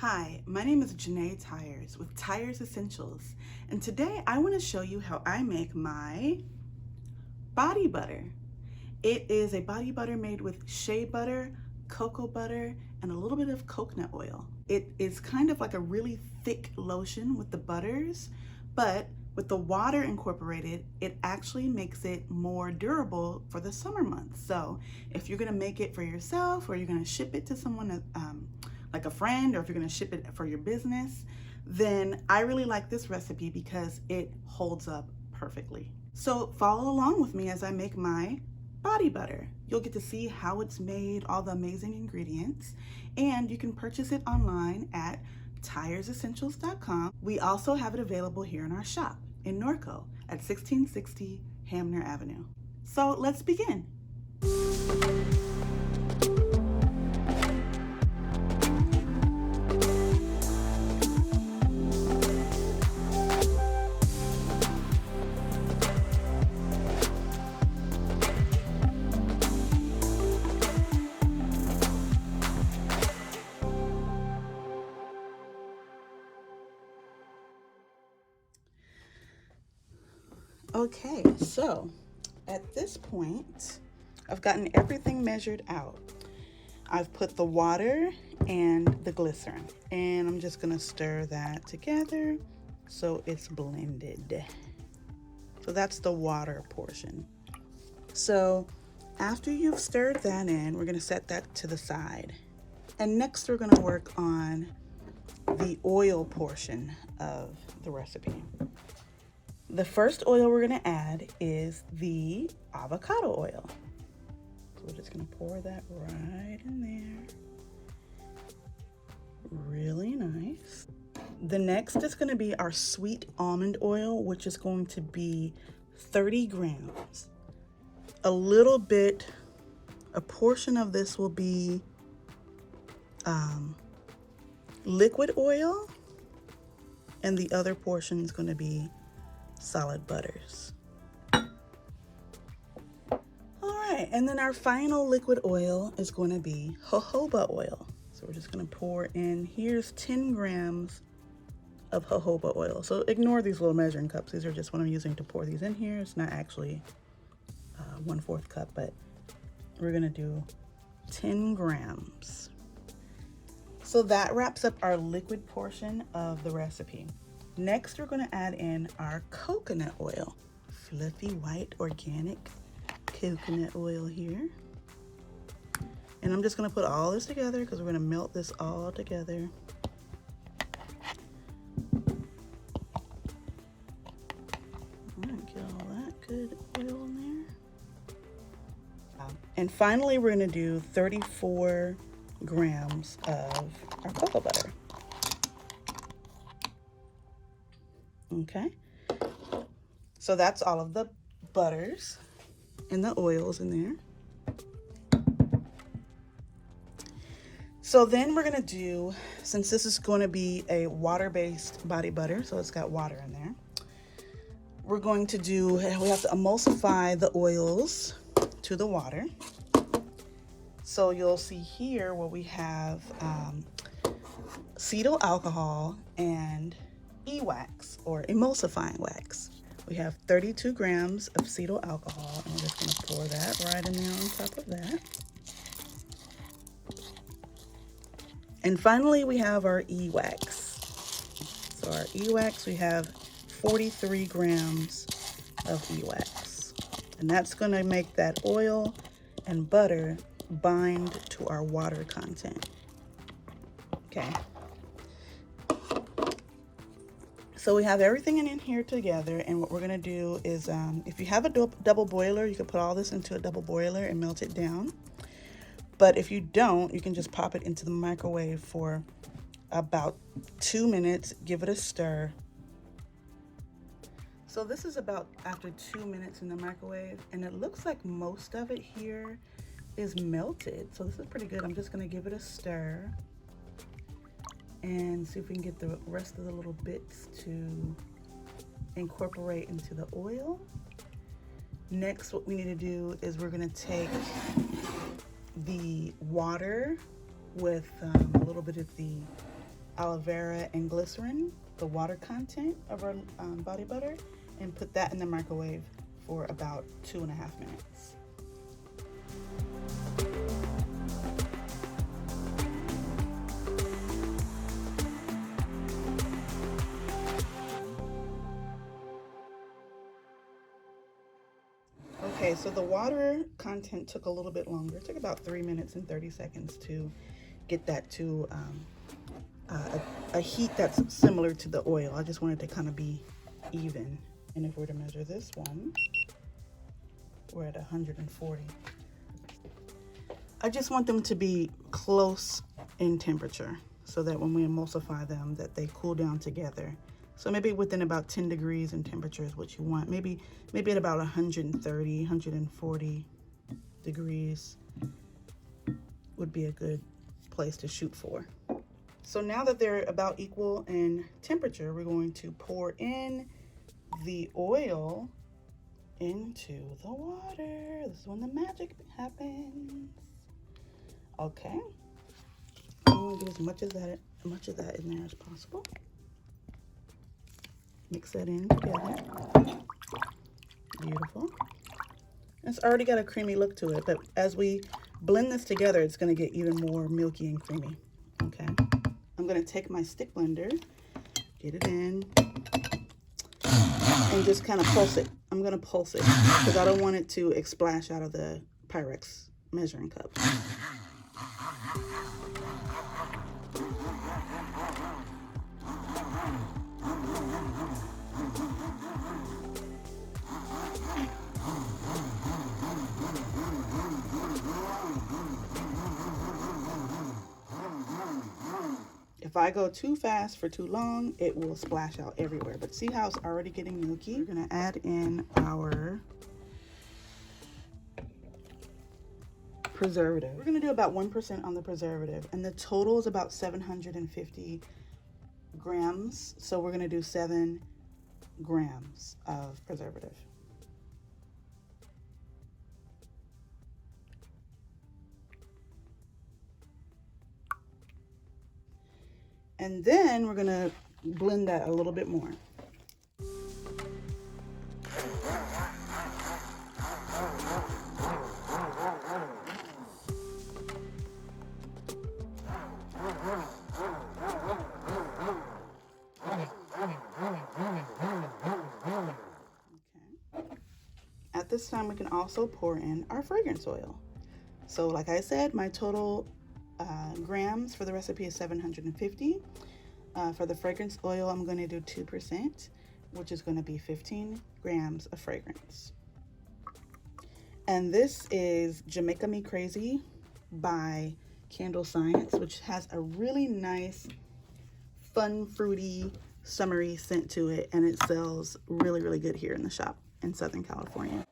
Hi, my name is Janae Tyars with Tyars Essentials, and today I want to show you how I make my body butter. It is a body butter made with shea butter, cocoa butter, and a little bit of coconut oil. It is kind of like a really thick lotion with the butters, but with the water incorporated, it actually makes it more durable for the summer months. So if you're gonna make it for yourself or you're gonna ship it to someone like a friend, or if you're gonna ship it for your business, then I really like this recipe because it holds up perfectly. So follow along with me as I make my body butter. You'll get to see how it's made, all the amazing ingredients, and you can purchase it online at TyersEssentials.com. We also have it available here in our shop in Norco at 1660 Hamner Avenue. So let's begin. Okay, so at this point, I've gotten everything measured out. I've put the water and the glycerin, and I'm just gonna stir that together so it's blended. So that's the water portion. So after you've stirred that in, we're gonna set that to the side. And next we're gonna work on the oil portion of the recipe. The first oil we're gonna add is the avocado oil. So we're just gonna pour that right in there. Really nice. The next is gonna be our sweet almond oil, which is going to be 30 grams. A portion of this will be liquid oil, and the other portion is gonna be solid butters. All right, and then our final liquid oil is going to be jojoba oil. So we're just going to pour in, here's 10 grams of jojoba oil. So ignore these little measuring cups. These are just what I'm using to pour these in here. It's not actually 1/4 cup, but we're going to do 10 grams. So that wraps up our liquid portion of the recipe. Next, we're going to add in our coconut oil. Fluffy, white, organic coconut oil here. And I'm just going to put all this together because we're going to melt this all together. All right, get all that good oil in there. And finally, we're going to do 34 grams of our cocoa butter. Okay, so that's all of the butters and the oils in there. So then we're gonna do, since this is going to be a water-based body butter, so it's got water in there, we have to emulsify the oils to the water. So you'll see here where we have Cetyl Alcohol and wax or emulsifying wax. We have 32 grams of cetyl alcohol, and we're just going to pour that right in there on top of that. And finally, we have our wax. So our wax, we have 43 grams of wax, and that's going to make that oil and butter bind to our water content. Okay. So we have everything in here together, and what we're gonna do is, if you have a double boiler, you can put all this into a double boiler and melt it down. But if you don't, you can just pop it into the microwave for about 2 minutes, give it a stir. So this is about after 2 minutes in the microwave, and it looks like most of it here is melted. So this is pretty good. I'm just gonna give it a stir and see if we can get the rest of the little bits to incorporate into the oil. Next, what we need to do is we're gonna take the water with a little bit of the aloe vera and glycerin, the water content of our body butter, and put that in the microwave for about 2.5 minutes. Okay, so the water content took a little bit longer. It took about 3 minutes and 30 seconds to get that to a heat that's similar to the oil. I just wanted to kind of be even. And if we're to measure this one, we're at 140. I just want them to be close in temperature so that when we emulsify them, that they cool down together. So maybe within about 10 degrees in temperature is what you want. Maybe at about 130, 140 degrees would be a good place to shoot for. So now that they're about equal in temperature, we're going to pour in the oil into the water. This is when the magic happens. Okay. I'm gonna get as much of that in there as possible. Mix that in together. Beautiful. It's already got a creamy look to it, but as we blend this together, it's gonna get even more milky and creamy. Okay. I'm gonna take my stick blender, get it in, and just kind of pulse it. I'm gonna pulse it because I don't want it to splash out of the Pyrex measuring cup. If I go too fast for too long, it will splash out everywhere. But see how it's already getting milky? We're gonna add in our preservative. We're gonna do about 1% on the preservative, and the total is about 750 grams. So we're gonna do 7 grams of preservative. And then we're gonna blend that a little bit more. At this time, we can also pour in our fragrance oil. So like I said, my total grams for the recipe is 750. For the fragrance oil, I'm going to do 2%, which is going to be 15 grams of fragrance. And this is Jamaica Me Crazy by Candle Science, which has a really nice, fun, fruity, summery scent to it, and it sells really, really good here in the shop in Southern California.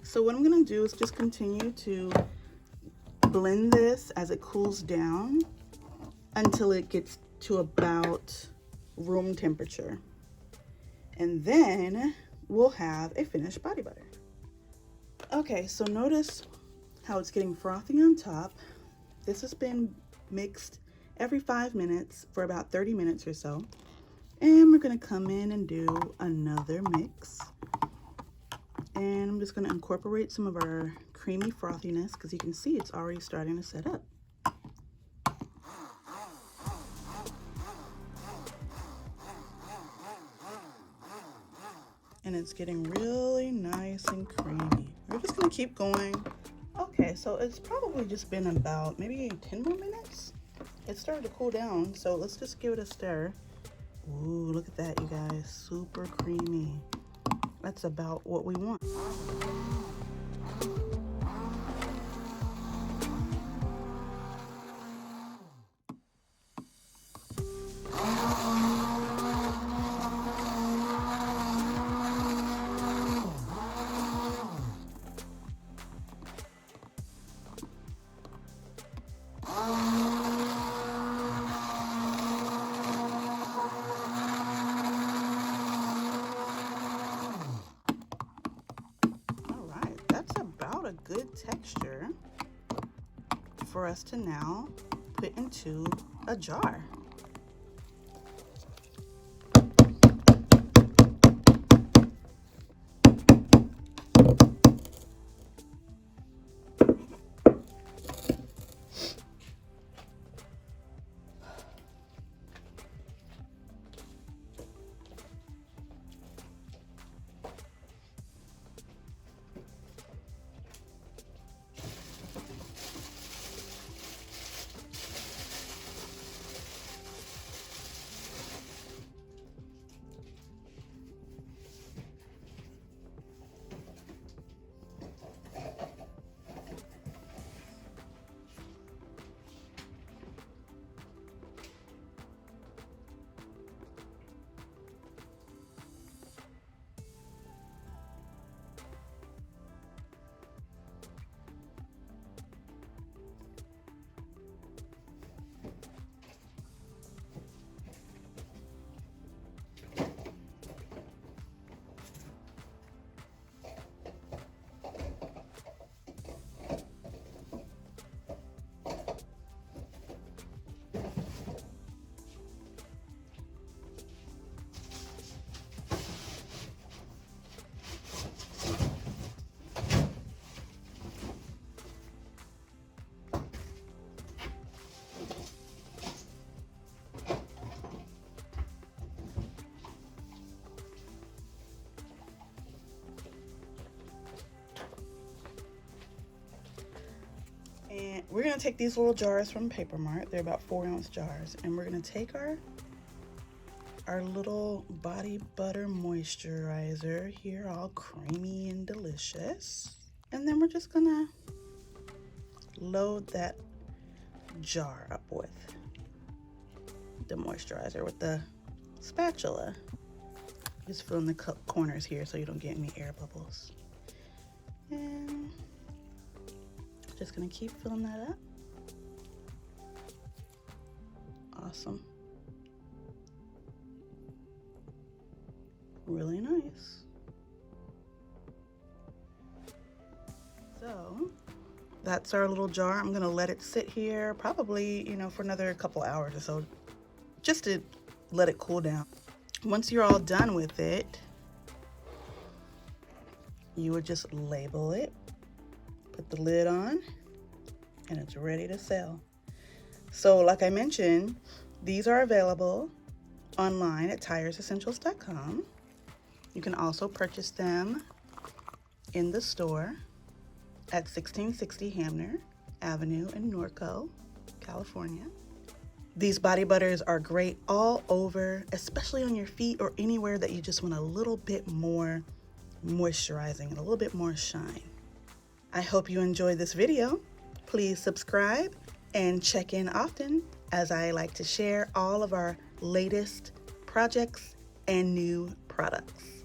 So what I'm gonna do is just continue to blend this as it cools down until it gets to about room temperature. And then we'll have a finished body butter. Okay, so notice how it's getting frothy on top. This has been mixed every 5 minutes for about 30 minutes or so. And we're gonna come in and do another mix. And I'm just going to incorporate some of our creamy frothiness because you can see it's already starting to set up. And it's getting really nice and creamy. We're just going to keep going. Okay, so it's probably just been about maybe 10 more minutes. It started to cool down, so let's just give it a stir. Ooh, look at that, you guys. Super creamy. That's about what we want. texture for us to now put into a jar. And we're gonna take these little jars from Paper Mart. They're about 4-ounce jars. And we're gonna take our little body butter moisturizer here, all creamy and delicious. And then we're just gonna load that jar up with the moisturizer with the spatula. Just fill in the corners here so you don't get any air bubbles. And just gonna keep filling that up. Awesome. Really nice. So that's our little jar. I'm gonna let it sit here probably, for another couple hours or so, just to let it cool down. Once you're all done with it, you would just label it, put the lid on, and it's ready to sell. So like I mentioned, these are available online at TyarsEssentials.com. You can also purchase them in the store at 1660 Hamner Avenue in Norco, California. These body butters are great all over, especially on your feet or anywhere that you just want a little bit more moisturizing and a little bit more shine. I hope you enjoyed this video. Please subscribe and check in often, as I like to share all of our latest projects and new products.